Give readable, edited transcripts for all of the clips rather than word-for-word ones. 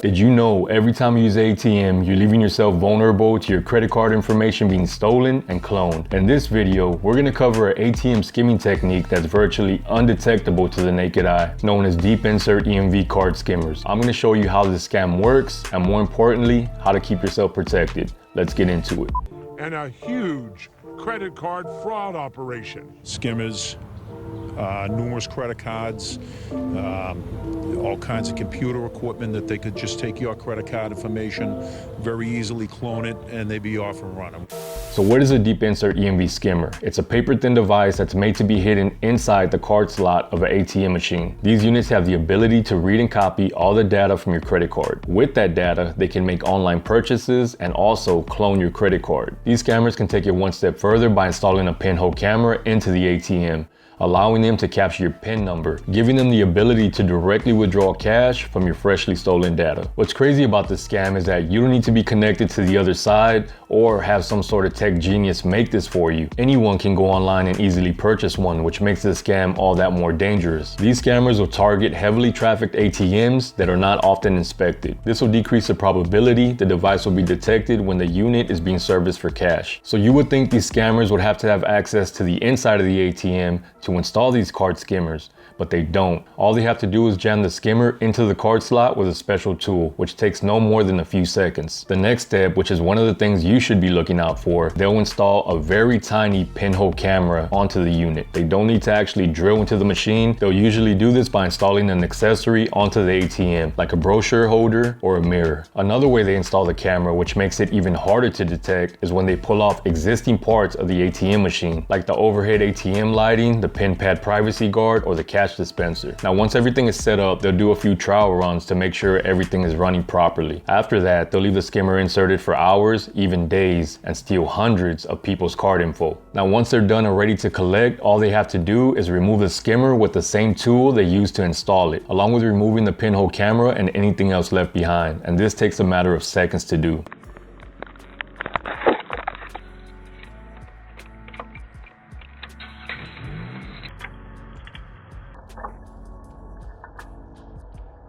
Did you know every time you use ATM, you're leaving yourself vulnerable to your credit card information being stolen and cloned? In this video, we're going to cover an ATM skimming technique that's virtually undetectable to the naked eye, known as deep insert EMV card skimmers. I'm going to show you how this scam works and, more importantly, how to keep yourself protected. Let's get into it. And a huge credit card fraud operation. Skimmers, numerous credit cards, all kinds of computer equipment that they could just take your credit card information, very easily clone it, and they'd be off and running. So what is a deep insert EMV skimmer? It's a paper-thin device that's made to be hidden inside the card slot of an ATM machine. These units have the ability to read and copy all the data from your credit card. With that data, they can make online purchases and also clone your credit card. These scammers can take it one step further by installing a pinhole camera into the ATM, allowing them to capture your PIN number, giving them the ability to directly withdraw cash from your freshly stolen data. What's crazy about this scam is that you don't need to be connected to the other side or have some sort of tech genius make this for you. Anyone can go online and easily purchase one, which makes this scam all that more dangerous. These scammers will target heavily trafficked ATMs that are not often inspected. This will decrease the probability the device will be detected when the unit is being serviced for cash. So you would think these scammers would have to have access to the inside of the ATM to install these card skimmers, but they don't. All they have to do is jam the skimmer into the card slot with a special tool, which takes no more than a few seconds. The next step, which is one of the things you should be looking out for, they'll install a very tiny pinhole camera onto the unit. They don't need to actually drill into the machine. They'll usually do this by installing an accessory onto the ATM, like a brochure holder or a mirror. Another way they install the camera, which makes it even harder to detect, is when they pull off existing parts of the ATM machine, like the overhead ATM lighting, the pin pad privacy guard, or the cash dispenser. Now, once everything is set up, they'll do a few trial runs to make sure everything is running properly. After that, they'll leave the skimmer inserted for hours, even days, and steal hundreds of people's card info. Now, once they're done and ready to collect, all they have to do is remove the skimmer with the same tool they used to install it, along with removing the pinhole camera and anything else left behind. And this takes a matter of seconds to do.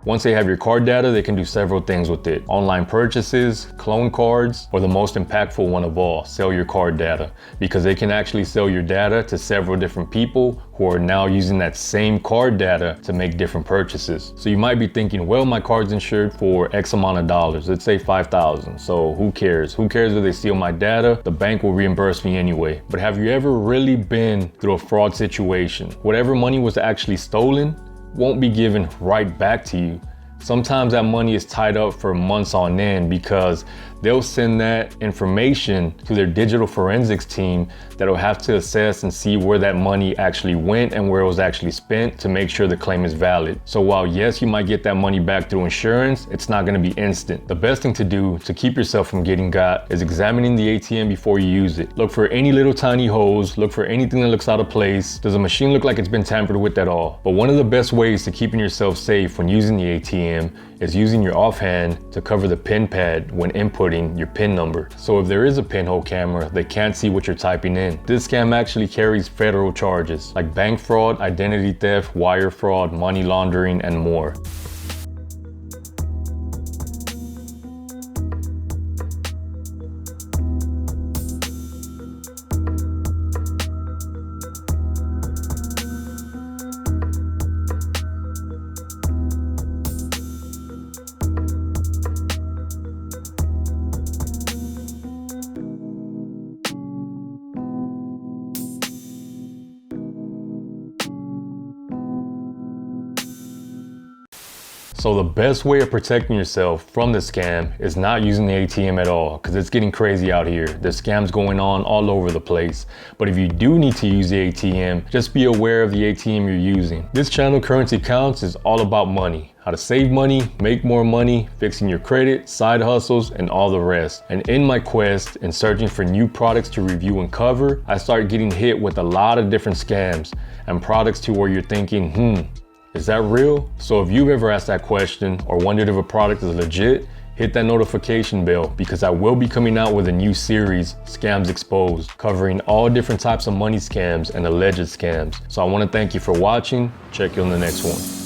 Once they have your card data, they can do several things with it. Online purchases, clone cards, or the most impactful one of all, sell your card data, because they can actually sell your data to several different people who are now using that same card data to make different purchases. So you might be thinking, well, my card's insured for X amount of dollars, let's say $5,000. So who cares? Who cares if they steal my data? The bank will reimburse me anyway. But have you ever really been through a fraud situation? Whatever money was actually stolen won't be given right back to you. Sometimes that money is tied up for months on end because they'll send that information to their digital forensics team that'll have to assess and see where that money actually went and where it was actually spent to make sure the claim is valid. So while yes, you might get that money back through insurance, it's not going to be instant. The best thing to do to keep yourself from getting got is examining the ATM before you use it. Look for any little tiny holes, look for anything that looks out of place. Does the machine look like it's been tampered with at all? But one of the best ways to keeping yourself safe when using the ATM is using your offhand to cover the pin pad when inputting your PIN number. So if there is a pinhole camera, they can't see what you're typing in. This scam actually carries federal charges like bank fraud, identity theft, wire fraud, money laundering, and more. So the best way of protecting yourself from the scam is not using the ATM at all, because it's getting crazy out here. There's scams going on all over the place. But if you do need to use the ATM, just be aware of the ATM you're using. This channel, Currency Counts, is all about money. How to save money, make more money, fixing your credit, side hustles, and all the rest. And in my quest in searching for new products to review and cover, I started getting hit with a lot of different scams and products to where you're thinking, is that real? So if you've ever asked that question or wondered if a product is legit, hit that notification bell, because I will be coming out with a new series, Scams Exposed, covering all different types of money scams and alleged scams. So I want to thank you for watching. Check you on the next one.